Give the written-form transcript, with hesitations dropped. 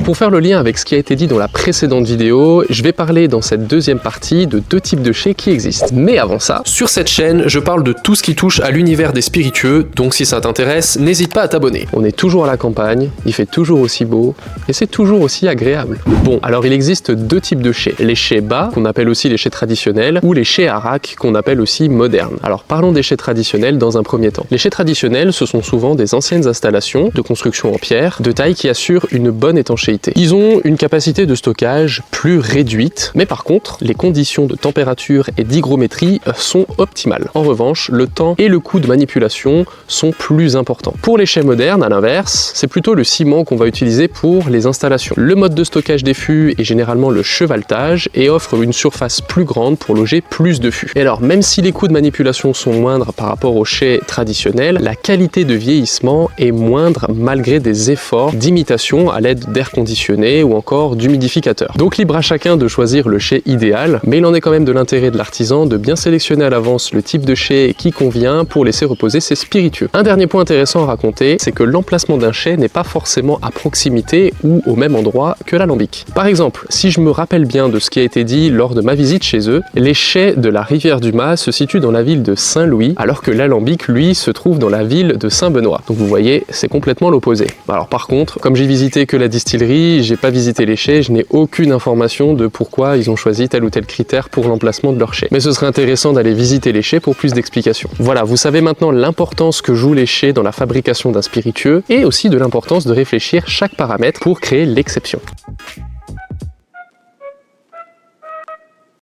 Pour faire le lien avec ce qui a été dit dans la précédente vidéo, je vais parler dans cette deuxième partie de deux types de chais qui existent. Mais avant ça, sur cette chaîne, je parle de tout ce qui touche à l'univers des spiritueux, donc si ça t'intéresse, n'hésite pas à t'abonner. On est toujours à la campagne, il fait toujours aussi beau, et c'est toujours aussi agréable. Bon, alors il existe deux types de chais. Les chais bas, qu'on appelle aussi les chais traditionnels, ou les chais harak, qu'on appelle aussi modernes. Alors parlons des chais traditionnels dans un premier temps. Les chais traditionnels, ce sont souvent des anciennes installations de construction en pierre, de taille qui assure une bonne étanchéité. Ils ont une capacité de stockage plus réduite, mais par contre, les conditions de température et d'hygrométrie sont optimales. En revanche, le temps et le coût de manipulation sont plus importants. Pour les chais modernes, à l'inverse, c'est plutôt le ciment qu'on va utiliser pour les installations. Le mode de stockage des fûts est généralement le chevaltage et offre une surface plus grande pour loger plus de fûts. Et alors, même si les coûts de manipulation sont moindres par rapport aux chais traditionnels, la qualité de vieillissement est moindre malgré des efforts d'imitation à l'aide d'air conditionné ou encore d'humidificateurs. Donc libre à chacun de choisir le chai idéal, mais il en est quand même de l'intérêt de l'artisan de bien sélectionner à l'avance le type de chai qui convient pour laisser reposer ses spiritueux. Un dernier point intéressant à raconter, c'est que l'emplacement d'un chai n'est pas forcément à proximité ou au même endroit que l'alambic. Par exemple, si je me rappelle bien de ce qui a été dit lors de ma visite chez eux, les chais de la rivière du Mas se situent dans la ville de Saint-Louis, alors que l'alambic, lui, se trouve dans la ville de Saint-Benoît. Donc vous voyez, c'est complètement l'opposé. Alors par contre, comme j'ai visité que la distillerie, j'ai pas visité les chais, je n'ai aucune information de pourquoi ils ont choisi tel ou tel critère pour l'emplacement de leur chai. Mais ce serait intéressant d'aller visiter les chais pour plus d'explications. Voilà, vous savez maintenant l'importance que jouent les chais dans la fabrication d'un spiritueux et aussi de l'importance de réfléchir chaque paramètre pour créer l'exception.